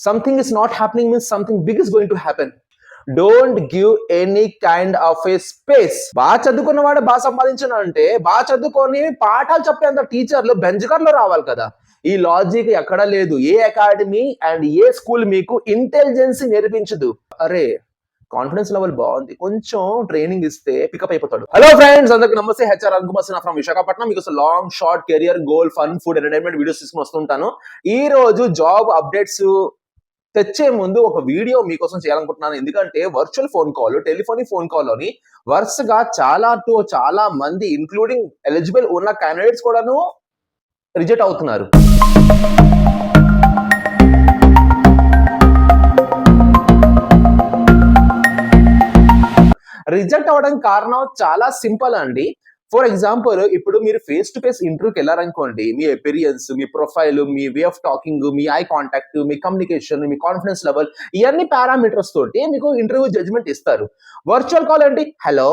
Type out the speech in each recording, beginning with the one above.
Something is not happening means something big is going to happen. Don't give any kind of A space. బాగా చదువుకున్నవాడు బాగా సంపాదించను అంటే బాగా చదువుకొని పాఠాలు చెప్పేంత టీచర్లు బెంచ్ లో రావాలి కదా. ఈ లాజిక్ ఎక్కడ లేదు. ఏ అకాడమీ అండ్ ఏ స్కూల్ మీకు ఇంటెలిజెన్స్ నేర్పించదు. అరే కాన్ఫిడెన్స్ లెవెల్ బాగుంది, కొంచెం ట్రైనింగ్ ఇస్తే పికప్ అయిపోతాడు. హలో ఫ్రెండ్స్, అందరికి నమస్తే. HR Anukumar from Visakhapatnam. మీకు long short career goal fun food entertainment videos తీసుకుని వస్తుంటాను. ఈ రోజు జాబ్ అప్డేట్స్ తెచ్చే ముందు ఒక వీడియో మీకోసం చేయాలనుకుంటున్నాను. ఎందుకంటే virtual phone call, telephonic phone call లోని వరుసగా చాలా మంది ఇంక్లూడింగ్ ఎలిజిబుల్ ఉన్న క్యాండిడేట్స్ కూడాను రిజెక్ట్ అవుతున్నారు. రిజెక్ట్ అవ్వడానికి కారణం చాలా సింపుల్ అండి. ఫర్ ఎగ్జాంపుల్, ఇప్పుడు మీరు ఫేస్ టు ఫేస్ ఇంటర్వ్యూకి వెళ్ళారనుకోండి, మీ ఎపీరియన్స్, మీ ప్రొఫైల్, మీ వే ఆఫ్ టాకింగ్, మీ ఐ కాంటాక్ట్, మీ కమ్యూనికేషన్, మీ కాన్ఫిడెన్స్ లెవెల్, ఇవన్నీ పారామీటర్స్ తోటి మీకు ఇంటర్వ్యూ జడ్జ్మెంట్ ఇస్తారు. వర్చువల్ కాల్ ఏంటి? హలో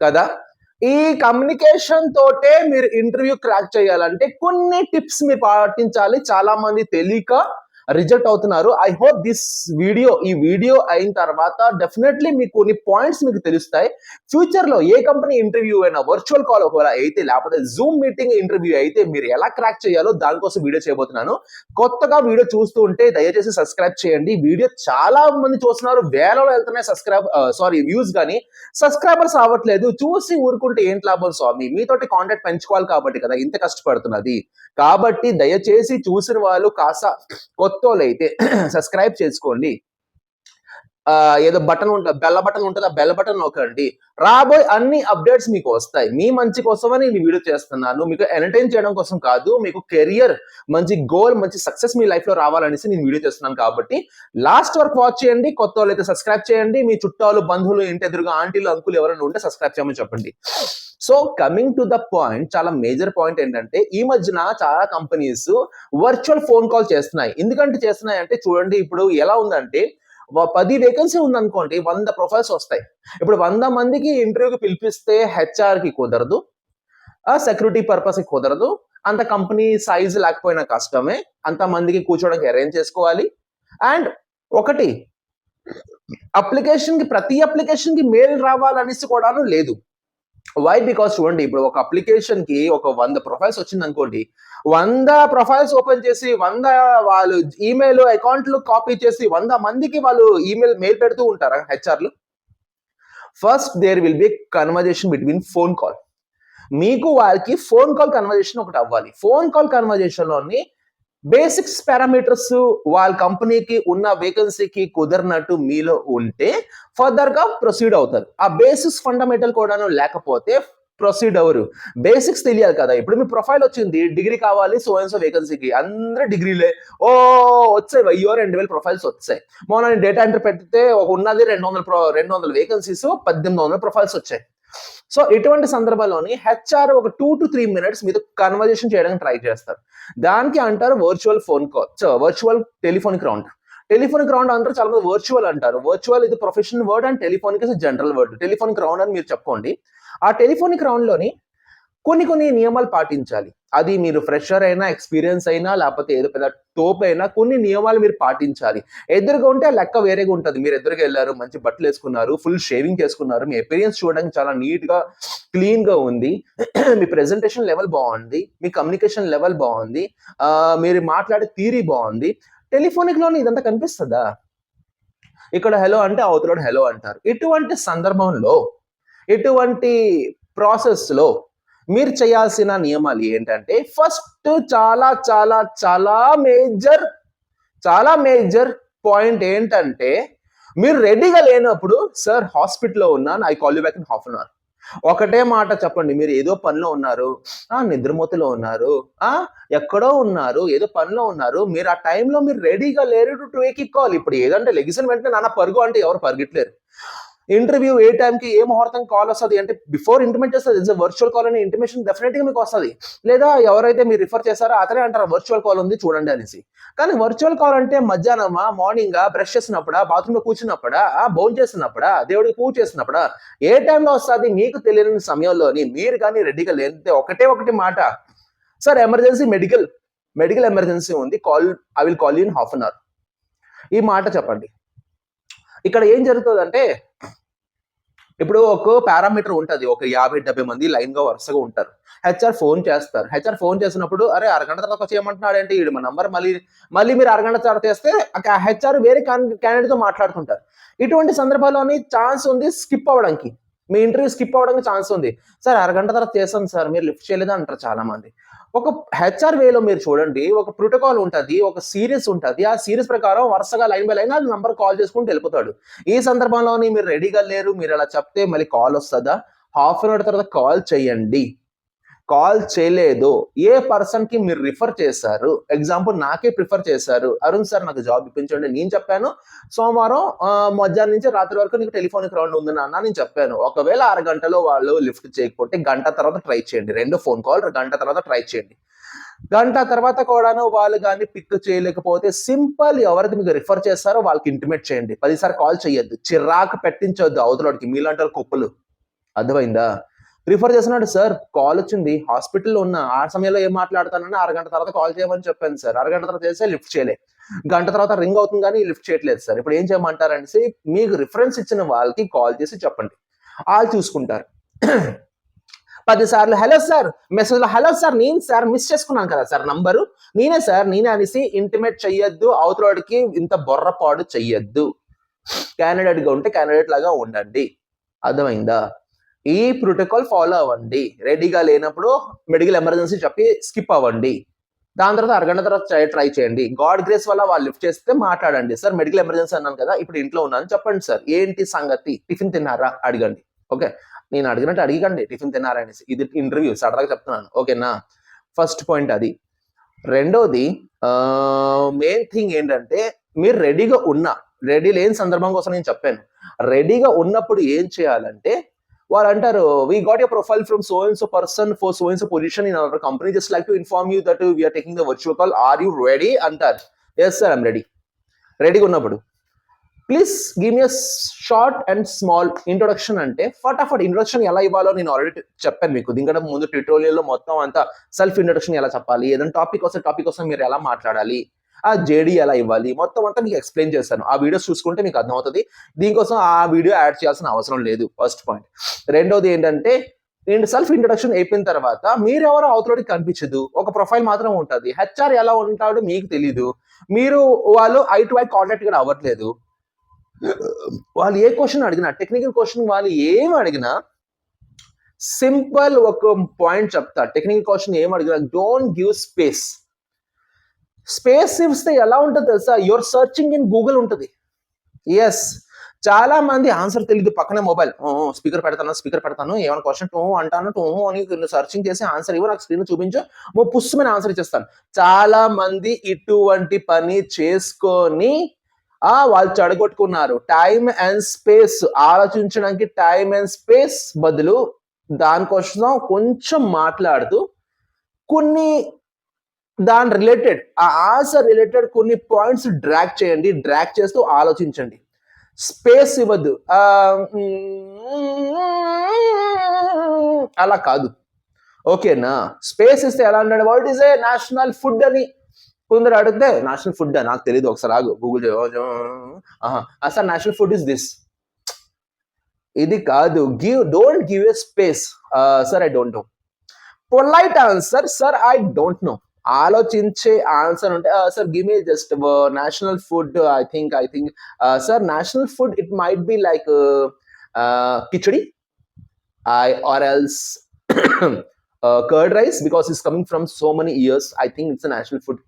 కదా. ఈ కమ్యూనికేషన్ తోటే మీరు ఇంటర్వ్యూ క్రాక్ చేయాలంటే కొన్ని టిప్స్ మీరు పాటించాలి. చాలా మంది తెలియక రిజెక్ట్ అవుతున్నారు. ఐ హోప్ ఈ వీడియో అయిన తర్వాత డెఫినెట్లీ మీకు కొన్ని పాయింట్స్ మీకు తెలుస్తాయి. ఫ్యూచర్ లో ఏ కంపెనీ ఇంటర్వ్యూ అయినా, వర్చువల్ కాల్ ఒకవేళ అయితే, లేకపోతే జూమ్ మీటింగ్ ఇంటర్వ్యూ అయితే మీరు ఎలా క్రాక్ చేయాలో దానికోసం వీడియో చేయబోతున్నాను. కొత్తగా వీడియో చూస్తూ ఉంటే దయచేసి సబ్స్క్రైబ్ చేయండి. వీడియో చాలా మంది చూస్తున్నారు, వేలలో వెళ్తున్నాయి వ్యూస్, కానీ సబ్స్క్రైబర్స్ రావట్లేదు. చూసి ఊరుకుంటే ఏంటి లాభం స్వామి? మీతోటి కాంటాక్ట్ పెంచుకోవాలి కాబట్టి కదా ఇంత కష్టపడుతున్నది. కాబట్టి దయచేసి చూసిన వాళ్ళు కాస్త కొత్తోళ్ళైతే సబ్స్క్రైబ్ చేసుకోండి. ఏదో బటన్ ఉంటుంది, బెల్ బటన్ ఉంటుంది, ఆ బెల్ బటన్ నొక్కండి. రాబోయే అన్ని అప్డేట్స్ మీకు వస్తాయి. మీ మంచి కోసమని నేను వీడియో చేస్తున్నాను, మీకు ఎంటర్టైన్ చేయడం కోసం కాదు. మీకు కెరియర్, మంచి గోల్, మంచి సక్సెస్ మీ లైఫ్ లో రావాలనేసి నేను వీడియో చేస్తున్నాను. కాబట్టి లాస్ట్ వరకు వాచ్ చేయండి. కొత్త వాళ్ళు అయితే సబ్స్క్రైబ్ చేయండి. మీ చుట్టాలు, బంధువులు, ఇంటి ఎదురుగా ఆంటీలు, అంకులు ఎవరైనా ఉంటే సబ్స్క్రైబ్ చేయమని చెప్పండి. So coming to the point, చాలా మేజర్ పాయింట్ ఏంటంటే, ఈ మధ్యన చాలా కంపెనీస్ వర్చువల్ ఫోన్ కాల్ చేస్తున్నాయి. ఎందుకంటే చేస్తున్నాయి అంటే చూడండి, ఇప్పుడు ఎలా ఉందంటే 10 వేకెన్సీ ఉందనుకోండి, 100 ప్రొఫైల్స్ వస్తాయి. ఇప్పుడు 100 మందికి ఇంటర్వ్యూకి పిలిపిస్తే హెచ్ఆర్ కి కుదరదు, సెక్యూరిటీ పర్పస్ కి కుదరదు, అంత కంపెనీ సైజ్ లేకపోయినా కష్టమే, అంత మందికి కూర్చోడానికి అరేంజ్ చేసుకోవాలి. అండ్ ఒకటి, ప్రతి అప్లికేషన్ కి మెయిల్ రావాలనేసి కూడా లేదు. వై? బికాస్ చూడండి, ఇప్పుడు ఒక అప్లికేషన్ కి ఒక 100 ప్రొఫైల్స్ వచ్చింది అనుకోండి, 100 ప్రొఫైల్స్ ఓపెన్ చేసి 100 వాళ్ళు ఈమెయిల్ అకౌంట్లు కాపీ చేసి 100 మందికి వాళ్ళు మెయిల్ పెడుతూ ఉంటారా హెచ్ఆర్లు? First there will be conversation between phone call. మీకు వాళ్ళకి ఫోన్ కాల్ కన్వర్జేషన్ ఒకటి అవ్వాలి. ఫోన్ కాల్ కన్వర్జేషన్ లోని బేసిక్స్ పారామీటర్స్ వాళ్ళ కంపెనీకి ఉన్న వేకెన్సీకి కుదరినట్టు మీలో ఉంటే ఫర్దర్ గా ప్రొసీడ్ అవుతారు. ఆ బేసిక్స్ ఫండమెంటల్ కూడాను లేకపోతే ప్రొసీడ్ అవ్వరు. బేసిక్స్ తెలియాలి కదా. ఇప్పుడు మీ ప్రొఫైల్ వచ్చింది, డిగ్రీ కావాలి సో అండ్ సో వేకెన్సీకి, అందరూ డిగ్రీలే వచ్చాయి, 1000-2000 ప్రొఫైల్స్ వచ్చాయి. మొన్న నేను డేటా ఎంట్రీ పెడితే ఉన్నది 200 వేకెన్సీస్, 1800 ప్రొఫైల్స్ వచ్చాయి. సో ఇటువంటి సందర్భంలోని హెచ్ఆర్ ఒక 2 to 3 minutes మీద కన్వర్జేషన్ చేయడానికి ట్రై చేస్తారు. దానికి అంటారు virtual phone call, virtual telephonic round. Telephonic round అంటారు, చాలా మంది వర్చువల్ అంటారు. వర్చువల్ ఇది professional word and telephonic is general word. Telephonic round అని మీరు చెప్పుకోండి. ఆ టెలిఫోనిక్ రౌండ్ లోని కొన్ని నియమాలు పాటించాలి. అది మీరు ఫ్రెషర్ అయినా, ఎక్స్పీరియన్స్ అయినా, లేకపోతే ఏదో పెద్ద తోపు అయినా, కొన్ని నియమాలు మీరు పాటించాలి. ఎదురుగా ఉంటే లెక్క వేరేగా ఉంటుంది. మీరు ఎదురుగా వెళ్ళారు, మంచి బట్టలు వేసుకున్నారు, ఫుల్ షేవింగ్ చేసుకున్నారు, మీ అపిరియన్స్ చూడడానికి చాలా నీట్ గా, క్లీన్ గా ఉంది, మీ ప్రెజెంటేషన్ లెవెల్ బాగుంది, మీ కమ్యూనికేషన్ లెవెల్ బాగుంది, మీరు మాట్లాడే థియరీ బాగుంది. టెలిఫోనిక్ లోని ఇదంతా కనిపిస్తుందా? ఇక్కడ హలో అంటే అవతల హలో అంటారు. ఇటువంటి సందర్భంలో, ఇటువంటి ప్రాసెస్ లో మీరు చేయాల్సిన నియమాలు ఏంటంటే, ఫస్ట్ చాలా మేజర్ పాయింట్ ఏంటంటే, మీరు రెడీగా లేనప్పుడు, సార్ హాస్పిటల్లో ఉన్నాను, I call you back in half an hour. ఒకటే మాట చెప్పండి. మీరు ఏదో పనిలో ఉన్నారు, నిద్రమోతలో ఉన్నారు, ఎక్కడో ఉన్నారు, ఏదో పనిలో ఉన్నారు, మీరు ఆ టైంలో మీరు రెడీగా లేరు టు టేక్ కాల్. ఇప్పుడు ఏదంటే లెగిసిన వెంటనే నాన్న పరుగు అంటే ఎవరు పరిగెట్టలేరు. ఇంటర్వ్యూ ఏ టైంకి, ఏ ముహూర్తం కాల్ వస్తుంది అంటే బిఫోర్ ఇంటిమేట్ చేస్తుంది. ఇట్స్ వర్చువల్ కాల్ అనే ఇంటిమేషన్ డెఫినెట్ గా మీకు వస్తుంది. లేదా ఎవరైతే మీరు రిఫర్ చేశారో అతనే అంటారు వర్చువల్ కాల్ ఉంది చూడండి అనేసి. కానీ వర్చువల్ కాల్ అంటే మధ్యాహ్నమా, మార్నింగ్ బ్రష్ చేసినప్పుడా, బాత్రూమ్ లో కూర్చున్నప్పుడా, భోజనం చేస్తున్నప్పుడా, దేవుడికి పూజ చేసినప్పుడా, ఏ టైంలో వస్తుంది మీకు తెలియని సమయంలోని మీరు కానీ రెడీగా లేనితే ఒకటే మాట, sir emergency medical medical emergency ఉంది, I will call you in half an hour. ఈ మాట చెప్పండి. ఇక్కడ ఏం జరుగుతుందంటే, ఇప్పుడు ఒక పారామీటర్ ఉంటుంది, ఒక 50-70 మంది లైన్ గా వరుసగా ఉంటారు. హెచ్ఆర్ ఫోన్ చేస్తారు. హెచ్ఆర్ ఫోన్ చేసినప్పుడు అరే అరగంట తర్వాత చేయమంటున్నాడు ఏంటి, ఈడు మా నంబర్ మళ్ళీ మీరు అరగంట తర్వాత చేస్తే హెచ్ఆర్ వేరే క్యాండిడేట్ తో మాట్లాడుకుంటారు. ఇటువంటి సందర్భాల్లోని ఛాన్స్ ఉంది స్కిప్ అవ్వడానికి, మీ ఇంటర్వ్యూ స్కిప్ అవ్వడానికి ఛాన్స్ ఉంది. సార్ అరగంట తర్వాత చేస్తాను సార్, మీరు లిఫ్ట్ చేయలేదా అంటారు చాలా మంది. ఒక హెచ్ఆర్ వేలో మీరు చూడండి, ఒక ప్రోటోకాల్ ఉంటుంది, ఒక సిరీస్ ఉంటుంది. ఆ సిరీస్ ప్రకారం వరుసగా line by line number call చేసుకుంటూ వెళ్ళిపోతాడు. ఈ సందర్భంలోని మీరు రెడీగా లేరు, మీరు అలా చెప్తే మళ్ళీ కాల్ వస్తుందా? హాఫ్ అన్ అవర్ తర్వాత కాల్ చేయండి. కాల్ చేయలేదు, ఏ పర్సన్ కి మీరు రిఫర్ చేశారు? ఎగ్జాంపుల్ నాకే ప్రిఫర్ చేశారు, అరుణ్ సార్ నాకు జాబ్ ఇప్పించండి. నేను చెప్పాను సోమవారం మధ్యాహ్నం నుంచి రాత్రి వరకు నీకు టెలిఫోనిక్ రౌండ్ ఉంది నాన్న నేను చెప్పాను. ఒకవేళ 6 గంటలో వాళ్ళు లిఫ్ట్ చేయకపోతే గంట తర్వాత ట్రై చేయండి, రెండో ఫోన్ కాల్ గంట తర్వాత ట్రై చేయండి. గంట తర్వాత కూడాను వాళ్ళు కానీ పిక్ చేయలేకపోతే సింపుల్ ఎవరికి మీకు రిఫర్ చేస్తారో వాళ్ళకి ఇంటిమేట్ చేయండి. 10 సార్లు కాల్ చేయొద్దు, చిరాకు పెట్టించొద్దు అవతలకి, మీలాంటి కుప్పలు. అర్థమైందా? రిఫర్ చేస్తున్నాడు, సార్ కాల్ వచ్చింది, హాస్పిటల్లో ఉన్నా, ఆ సమయంలో ఏం మాట్లాడతానని 6 గంట తర్వాత కాల్ చేయమని చెప్పాను సార్. 6 గంట తర్వాత చేస్తే లిఫ్ట్ చేయలే, గంట తర్వాత రింగ్ అవుతుంది కానీ లిఫ్ట్ చేయట్లేదు సార్, ఇప్పుడు ఏం చేయమంటారనేసి మీకు రిఫరెన్స్ ఇచ్చిన వాళ్ళకి కాల్ చేసి చెప్పండి, వాళ్ళు చూసుకుంటారు. 10 సార్లు హలో సార్ మెసేజ్ లో హలో సార్ నేను సార్ మిస్ చేసుకున్నాను కదా సార్ నంబరు, నేనే సార్ నేనే అనేసి ఇంటిమేట్ చెయ్యొద్దు, అవతలవాడికి ఇంత బొర్రపాడు చెయ్యొద్దు. క్యాండిడేట్ గా ఉంటే క్యాండిడేట్ లాగా ఉండండి. అర్థమైందా? ఈ ప్రోటోకాల్ ఫాలో అవ్వండి. రెడీగా లేనప్పుడు మెడికల్ ఎమర్జెన్సీ చెప్పి స్కిప్ అవ్వండి. దాని తర్వాత అరగంట తర్వాత ట్రై చేయండి. గాడ్ గ్రేస్ వల్ల వాళ్ళు లిఫ్ట్ చేస్తే మాట్లాడండి, సార్ మెడికల్ ఎమర్జెన్సీ అన్నాను కదా ఇప్పుడు ఇంట్లో ఉన్నాను చెప్పండి సార్, ఏంటి సంగతి, టిఫిన్ తిన్నారా అడగండి. ఓకే, నేను అడిగినట్టు అడిగండి టిఫిన్ తిన్నారా అనేసి. ఇది ఇంటర్వ్యూ సరదాగా చెప్తున్నాను, ఓకేనా? ఫస్ట్ పాయింట్ అది. రెండోది మెయిన్ థింగ్ ఏంటంటే, మీరు రెడీగా రెడీ లేని సందర్భం కోసం నేను చెప్పాను. రెడీగా ఉన్నప్పుడు ఏం చేయాలంటే, వాళ్ళు అంటారు we got your profile from so and so person for so and so position in our company, just like to inform you that we are taking the virtual call, are you ready అంటారు. yes sir I'm ready. రెడీగా ఉన్నప్పుడు please give me short and small introduction అంటే ఫటాఫట్ introduction ఎలా ఇవ్వాలో నేను already చెప్పాను మీకు. దీనికంటే ముందు ట్యూటోరియల్లో మొత్తం అంతా సెల్ఫ్ ఇంట్రొడక్షన్ ఎలా చెప్పాలి, ఏదైనా టాపిక్ కోసం మీరు ఎలా మాట్లాడాలి, ఆ జేడీ ఎలా ఇవ్వాలి, మొత్తం అంతా మీకు ఎక్స్ప్లెయిన్ చేస్తాను. ఆ వీడియోస్ చూసుకుంటే మీకు అర్థమవుతుంది. దీనికోసం ఆ వీడియో యాడ్ చేయాల్సిన అవసరం లేదు, ఫస్ట్ పాయింట్. రెండోది ఏంటంటే, నేను సెల్ఫ్ ఇంట్రొడక్షన్ అయిపోయిన తర్వాత మీరెవరో అవతలకి కనిపించదు, ఒక ప్రొఫైల్ మాత్రం ఉంటుంది. హెచ్ఆర్ ఎలా ఉంటాడో మీకు తెలీదు, వాళ్ళు ఐ టు ఐ కాంటాక్ట్ కూడా అవ్వట్లేదు. వాళ్ళు ఏ క్వశ్చన్ అడిగినా, టెక్నికల్ క్వశ్చన్ వాళ్ళు ఏం అడిగినా సింపుల్ ఒక పాయింట్ చెప్తా. టెక్నికల్ క్వశ్చన్ ఏం అడిగినా డోంట్ గివ్ స్పేస్. స్పేస్ ఇస్తే ఎలా ఉంటుంది తెలుసా, యువర్ సర్చింగ్ ఇన్ గూగుల్ ఉంటుంది. ఎస్, చాలా మంది ఆన్సర్ తెలియదు, పక్కనే మొబైల్ స్పీకర్ పెడతాను ఏమైనా క్వశ్చన్ అంటాను అని సర్చింగ్ చేసి ఆన్సర్ ఇవ్వ, నాకు స్క్రీన్ చూపించు, పుస్తమైన ఆన్సర్ ఇచ్చేస్తాను. చాలా మంది ఇటువంటి పని చేసుకొని వాళ్ళు చెడగొట్టుకున్నారు. టైం అండ్ స్పేస్ ఆలోచించడానికి టైం అండ్ స్పేస్ బదులు దానికోసం కొంచెం మాట్లాడుతూ కొన్ని దాని రిలేటెడ్, ఆ ఆన్సర్ రిలేటెడ్ కొన్ని పాయింట్స్ డ్రాగ్ చేయండి, డ్రాగ్ చేస్తూ ఆలోచించండి. స్పేస్ ఇవ్వద్దు, అలా కాదు, ఓకేనా? స్పేస్ ఇస్తే ఎలా అన్నాడు, what is a national food అని కొందరు అడిగితే నేషనల్ ఫుడ్ నాకు తెలియదు, ఒకసారి ఆగు Google sir national food is this. ఇది కాదు, don't give a space. Sir I don't know. Polite answer, sir I don't know. ఆలోచించే ఆన్సర్ ఉంటే sir give me just national food, I think sir national food it might be like khichdi or else curd rice because it's coming from so many years, I think it's national food.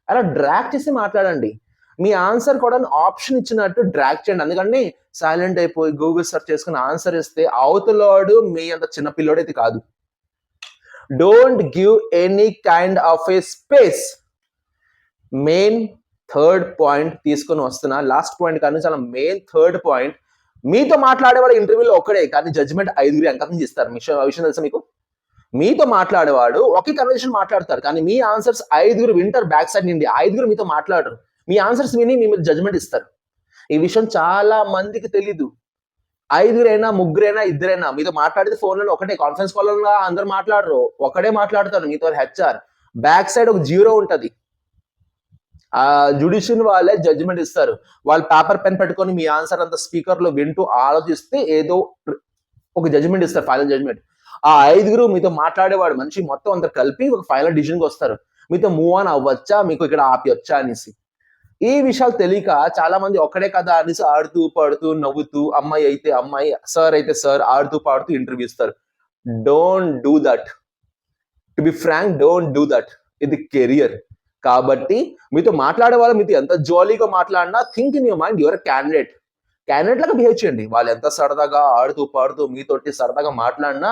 అలా drag చేసి మాట్లాడండి. మీ answer కూడా option ఇచ్చినట్టు drag చేయండి. అందుకని silent అయిపోయి Google search చేసుకుని answer ఇస్తే అవతలాడు మీ అంత చిన్న పిల్లోడైతే కాదు. Don't give any kind of A space. Main third point తీసుకొని వస్తున్నా, లాస్ట్ పాయింట్ కానీ చాలా మెయిన్ థర్డ్ పాయింట్. మీతో మాట్లాడేవాడు ఇంటర్వ్యూలో ఒకడే, కానీ జడ్జిమెంట్ 5 అంకం ఇస్తారు. విషయం తెలుసా మీకు? మీతో మాట్లాడేవాడు ఒకే కన్వర్సేషన్ మాట్లాడతారు, కానీ మీ ఆన్సర్స్ 5 వింటారు బ్యాక్ సైడ్ నుండి. 5 మీతో మాట్లాడరు, మీ ఆన్సర్స్ విని మీ మీద జడ్జిమెంట్ ఇస్తారు. ఈ విషయం చాలా మందికి తెలీదు. 5 3 2 మీతో మాట్లాడితే ఫోన్లో ఒకటే, కాన్ఫరెన్స్ కాల్లో అందరు మాట్లాడరు, ఒకడే మాట్లాడతారు మీతో హెచ్ఆర్. బ్యాక్ సైడ్ ఒక జీరో ఉంటది. ఆ జ్యుడిషియల్ వాళ్ళే జడ్జిమెంట్ ఇస్తారు. వాళ్ళు పేపర్ పెన్ పెట్టుకొని మీ ఆన్సర్ అంతా స్పీకర్ లో వింటూ ఆలోచిస్తే ఏదో ఒక జడ్జిమెంట్ ఇస్తారు, ఫైనల్ జడ్జిమెంట్. ఆ 5 మీతో మాట్లాడేవాడు మనిషి మొత్తం అంతా కలిపి ఒక ఫైనల్ డిసిజన్కి వస్తారు, మీతో మూవ్ ఆన్ అవ్వచ్చా, మీకు ఇక్కడ ఆపి అనేసి. ఈ విషయాలు తెలియక చాలా మంది ఒక్కడే కదా అనేసి ఆడుతూ పాడుతూ నవ్వుతూ, అమ్మాయి అయితే అమ్మాయి, సార్ అయితే సార్, ఆడుతూ పాడుతూ ఇంటర్వ్యూ ఇస్తారు. Don't do that. To be frank, don't do that. ఇది కెరియర్. కాబట్టి మీతో మాట్లాడే వాళ్ళు మీతో ఎంత జాలీగా మాట్లాడినా, think in your mind your candidate. Candidate లాగా బిహేవ్ చేయండి. వాళ్ళు ఎంత సరదాగా ఆడుతూ పాడుతూ మీతోటి సరదాగా మాట్లాడినా,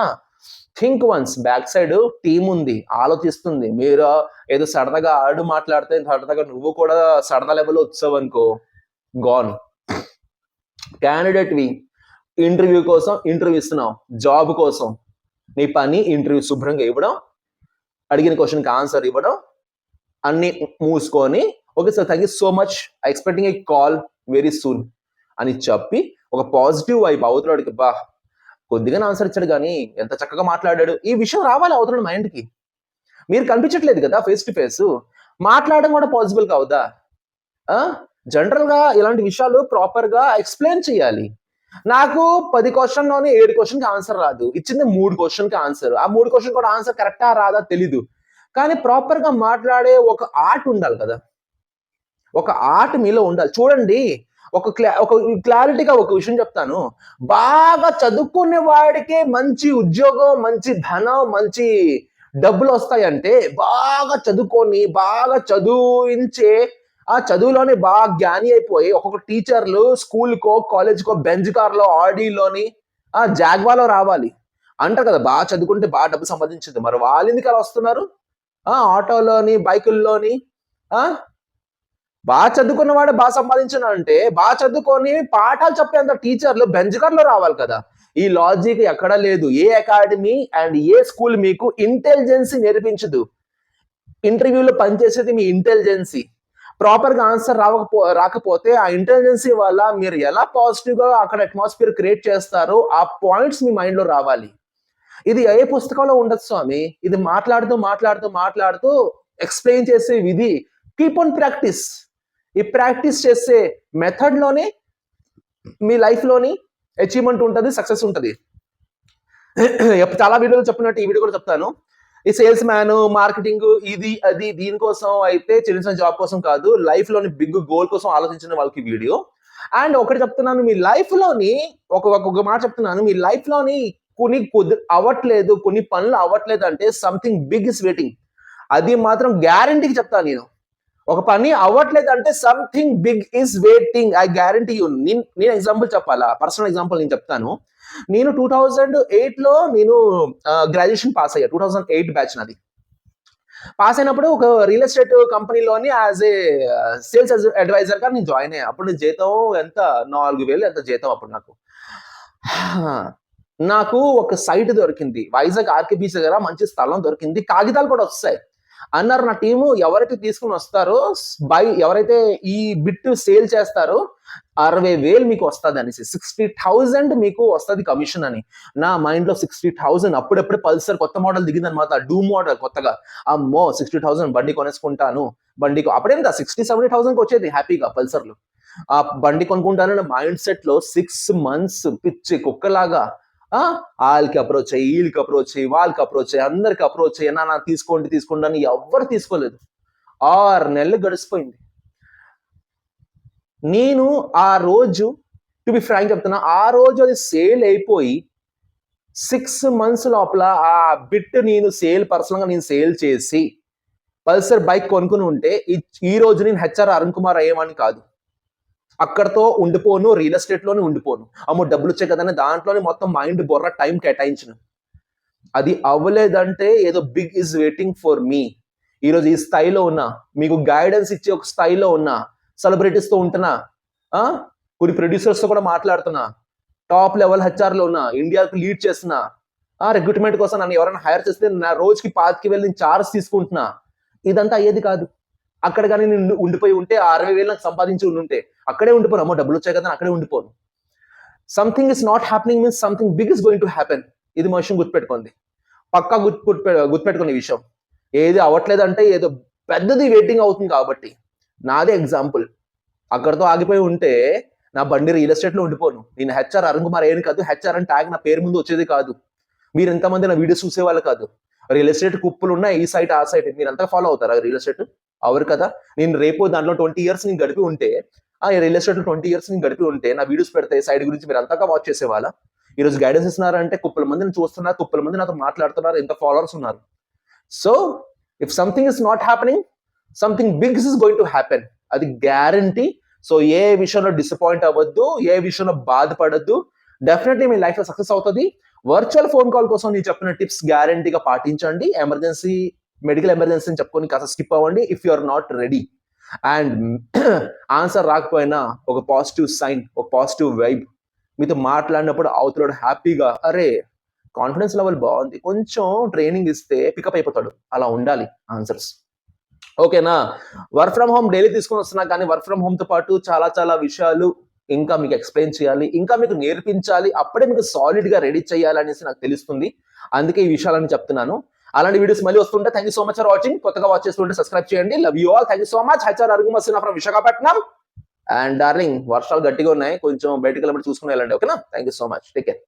think once, back side team ఉంది, ఆలోచిస్తుంది. మీరు ఏదో సరదాగా ఆడు మాట్లాడితే సరదాగా నువ్వు కూడా సరదా లెవెల్లో వచ్చావు అనుకో, గాన్. క్యాండిడేట్ వి ఇంటర్వ్యూ కోసం ఇంటర్వ్యూ ఇస్తున్నావు, జాబ్ కోసం. నీ పని ఇంటర్వ్యూ శుభ్రంగా ఇవ్వడం, అడిగిన క్వశ్చన్కి ఆన్సర్ ఇవ్వడం, అన్ని మూసుకొని okay sir thank you so much, expecting a call very soon అని చెప్పి ఒక పాజిటివ్ వైబ్ అవతలడికి, బా కొద్దిగానే ఆన్సర్ ఇచ్చాడు కానీ ఎంత చక్కగా మాట్లాడాడు, ఈ విషయం రావాలి అవతల మైండ్కి. మీరు కనిపించట్లేదు కదా ఫేస్ టు ఫేస్, మాట్లాడడం కూడా పాసిబుల్ కావదా? జనరల్ గా ఇలాంటి విషయాలు ప్రాపర్ గా ఎక్స్ప్లెయిన్ చేయాలి. నాకు 10 క్వశ్చన్లోనే 7 క్వశ్చన్కి ఆన్సర్ రాదు, ఇచ్చింది 3 క్వశ్చన్కి ఆన్సర్. ఆ 3 క్వశ్చన్ కూడా ఆన్సర్ కరెక్టా రాదా తెలీదు, కానీ ప్రాపర్ గా మాట్లాడే ఒక ఆర్ట్ ఉండాలి కదా, ఒక ఆర్ట్ మీలో ఉండాలి. చూడండి, ఒక క్లారిటీగా ఒక విషయం చెప్తాను. బాగా చదువుకునే వాడికే మంచి ఉద్యోగం, మంచి ధనం, మంచి డబ్బులు వస్తాయంటే, బాగా చదువుకొని బాగా చదువించే, ఆ చదువులోనే బాగా జ్ఞాని అయిపోయి ఒక్కొక్క టీచర్లు స్కూల్కో కాలేజ్కో బెంజ్ కార్లో, ఆడీలోని, జాగ్వాలో రావాలి అంటారు కదా. బాగా చదువుకుంటే బాగా డబ్బు సంపాదించింది. మరి వాళ్ళు ఎందుకు అలా వస్తున్నారు? ఆటోలోని, బైకుల్లోని. బాగా చదువుకున్న వాడు బాగా సంపాదించిన అంటే, బాగా చదువుకొని పాఠాలు చెప్పేంత టీచర్లు బెంజ్ కార్లో రావాలి కదా. ఈ లాజిక్ ఎక్కడా లేదు. ఏ అకాడమీ అండ్ ఏ స్కూల్ మీకు ఇంటెలిజెన్సీ నేర్పించదు. ఇంటర్వ్యూలో పనిచేసేది మీ ఇంటెలిజెన్సీ. ప్రాపర్ గా ఆన్సర్ రాకపోతే ఆ ఇంటెలిజెన్సీ వల్ల మీరు ఎలా పాజిటివ్ గా అక్కడ అట్మాస్ఫియర్ క్రియేట్ చేస్తారో ఆ పాయింట్స్ మీ మైండ్ లో రావాలి. ఇది ఏ పుస్తకంలో ఉండదు స్వామి, ఇది మాట్లాడుతూ మాట్లాడుతూ మాట్లాడుతూ ఎక్స్ప్లెయిన్ చేసే విధి. Keep on practice. ఈ ప్రాక్టీస్ చేసే మెథడ్ లోనే మీ లైఫ్ లోని అచీవ్మెంట్ ఉంటుంది, సక్సెస్ ఉంటుంది. చాలా వీడియోలు చెప్పినట్టు ఈ వీడియో కూడా చెప్తాను. ఈ సేల్స్ మ్యాన్, మార్కెటింగ్, ఇది అది దీనికోసం అయితే, చిన్న జాబ్ కోసం కాదు, లైఫ్ లోని బిగ్ గోల్ కోసం ఆలోచించిన వాళ్ళకి వీడియో. అండ్ ఒకటి చెప్తున్నాను, మీ లైఫ్ లోని ఒక మాట చెప్తున్నాను, మీ లైఫ్ లోని కొన్ని అవ్వట్లేదు, కొన్ని పనులు అవ్వట్లేదు అంటే సంథింగ్ బిగ్ ఇస్ వెయిటింగ్. అది మాత్రం గ్యారంటీకి చెప్తాను నేను. ఒక పని అవ్వట్లేదు అంటే something big is waiting, I guarantee you. నేను ఎగ్జాంపుల్ చెప్పాలా, పర్సనల్ ఎగ్జాంపుల్ నేను చెప్తాను. నేను 2008లో నేను గ్రాడ్యుయేషన్ పాస్ అయ్యా. 2008 బ్యాచ్ నాది. పాస్ అయినప్పుడు ఒక రియల్ ఎస్టేట్ కంపెనీలోని యాజ్ ఏ సేల్స్ అడ్వైజర్ గా నేను జాయిన్ అయ్యా. అప్పుడు జీతం ఎంత, 4,000 ఎంత జీతం అప్పుడు నాకు. నాకు ఒక సైట్ దొరికింది వైజాగ్ ఆర్కే బీచ్ దగ్గర, మంచి స్థలం దొరికింది, కాగితాలు కూడా వస్తాయి అన్నారు. నా టీము ఎవరైతే తీసుకుని వస్తారో, ఎవరైతే ఈ బిట్ సేల్ చేస్తారో 60,000 మీకు వస్తుంది అనేసి, 60,000 మీకు వస్తుంది కమిషన్ అని. నా మైండ్ లో 60,000, అప్పుడప్పుడే పల్సర్ కొత్త మోడల్ దిగింది అనమాట, డూ మోడల్ కొత్తగా. అమ్మో 60,000 బండి కొనేసుకుంటాను. బండికి అప్పుడేంత 60,000-70,000 వచ్చేది హ్యాపీగా పల్సర్లు. ఆ బండి కొనుక్కుంటాను మైండ్ సెట్ లో 6 months పిచ్చి కుక్కలాగా వాళ్ళకి అప్రోచ్ అయ్యి, వీళ్ళకి అప్రోచ్ అయ్యి, వాళ్ళకి అప్రోచ్ అయ్యి, అందరికి అప్రోచ్ అయ్యి, నా తీసుకోండి అని ఎవ్వరు తీసుకోలేదు. 6 నెలలు గడిచిపోయింది. నేను ఆ రోజు, టు బి ఫ్రాంక్ చెప్తున్నా, ఆ రోజు అది సేల్ అయిపోయి 6 months లోపల ఆ బిట్ నేను పర్సనల్ గా నేను సేల్ చేసి పల్సర్ బైక్ కొనుక్కుని ఉంటే ఈ రోజు నేను హెచ్ఆర్ అరుణ్ కుమార్ అయ్యేవాడిని కాదు. అక్కడతో ఉండిపోను, రియల్ ఎస్టేట్ లోనే ఉండిపోను. అమ్మో డబ్బులు వచ్చాయి కదని దాంట్లోనే మొత్తం మైండ్ బొర్ర టైం కేటాయించిన. అది అవ్వలేదంటే ఏదో big is waiting for me. ఈరోజు ఈ స్థాయిలో ఉన్నా, మీకు గైడెన్స్ ఇచ్చే ఒక స్థాయిలో ఉన్నా, సెలబ్రిటీస్తో ఉంటున్నా, కొన్ని ప్రొడ్యూసర్స్తో కూడా మాట్లాడుతున్నా, టాప్ లెవెల్ హెచ్ఆర్లో ఉన్నా, ఇండియాకు లీడ్ చేస్తున్నా, రిక్రూట్మెంట్ కోసం నన్ను ఎవరైనా హైర్ చేస్తే నా రోజుకి 5,000 నేను చార్జ్ తీసుకుంటున్నా. ఇదంతా అయ్యేది కాదు. అక్కడ కానీ నేను ఉండిపోయి ఉంటే 60,000 నాకు సంపాదించి ఉండుంటే అక్కడే ఉండిపోను. అమ్మో డబ్బులు వచ్చాయి కదా అక్కడే ఉండిపోను. Something is not happening means something big is going to happen. ఇది విషయం గుర్తుపెట్టుకోండి, పక్కా గుర్తుపెట్టుకునే విషయం. ఏది అవ్వట్లేదంటే ఏదో పెద్దది వెయిటింగ్ అవుతుంది కాబట్టి. నాదే ఎగ్జాంపుల్. అక్కడితో ఆగిపోయి ఉంటే నా బండి రియల్ ఎస్టేట్‌లో ఉండిపోను. నేను హెచ్ఆర్ అరుణ్ కుమార్ ఏని కాదు. హెచ్ఆర్ అని ట్యాగ్ నా పేరు ముందు వచ్చేది కాదు. మీరు ఇంతమంది నా వీడియోస్ చూసేవాళ్ళు కాదు. రియల్ ఎస్టేట్ కుప్పలున్నాయి. ఈ సైట్, ఆ సైట్. మీరంతా ఫాలో అవుతారా రియల్ ఎస్టేట్? అవ్వరు కదా! నేను రేపు దాంట్లో 20 ఇయర్స్ నేను గడిపి ఉంటే, ఆ రియల్ ఎస్టేట్‌లో 20 ఇయర్స్ నేను గడిపి ఉంటే, నా వీడియోస్ పెడితే సైట్ గురించి మీరు అంతగా వాచ్ చేసేవాళ్ళా? ఈరోజు గైడెన్స్ ఇస్తున్నారంటే కుప్పల మందిని చూస్తున్నారు. కుప్పల మంది నాతో మాట్లాడుతున్నారు. ఎంత ఫాలోవర్స్ ఉన్నారు. So, if something is not happening, something big is going to happen. అది గ్యారంటీ. సో, ఏ విషయంలో డిసప్పాయింట్ అవ్వద్దు. ఏ విషయంలో బాధపడొద్దు. డెఫినెట్‌లీ మీ లైఫ్‌లో సక్సెస్ అవుతది. వర్చువల్ ఫోన్ కాల్ కోసం నేను చెప్పిన టిప్స్ గ్యారంటీగా పాటించండి. ఎమర్జెన్సీ, మెడికల్ ఎమర్జెన్సీ అని చెప్పుకొని కాస్త స్కిప్ అవ్వండి if you are not ready. And answer రాకపోయినా ఒక పాజిటివ్ సైన్, ఒక పాజిటివ్ వైబ్ మీతో మాట్లాడినప్పుడు అవతలోడు హ్యాపీగా అరే కాన్ఫిడెన్స్ లెవెల్ బాగుంది, కొంచెం ట్రైనింగ్ ఇస్తే పికప్ అయిపోతాడు. అలా ఉండాలి ఆన్సర్స్. ఓకేనా? వర్క్ ఫ్రమ్ హోమ్ డైలీ తీసుకొని వస్తున్నా కానీ వర్క్ ఫ్రమ్ హోమ్ తో పాటు చాలా చాలా విషయాలు ఇంకా మీకు ఎక్స్ప్లెయిన్ చేయాలి, ఇంకా మీకు నేర్పించాలి, అప్పుడే మీకు సాలిడ్ గా రెడీ చేయాలనేసి నాకు తెలుస్తుంది. అందుకే ఈ విషయాలని చెప్తున్నాను. అలాంటి వీడియోస్ మళ్ళీ వస్తుంటే thank you so much for watching. కొత్తగా వాచ్ చేస్తుంటే సబ్స్క్రైబ్ చేయండి. Love you all. Thank you so much. HR అరుగుమసిన ఫ్రమ్ విశాఖపట్నం. అండ్ డార్లింగ్ వర్షాలు గట్టిగా ఉన్నాయి, కొంచెం బయటకు వెళ్ళి చూసుకుని వెళ్ళండి. ఓకేనా? Thank you so much. Take care.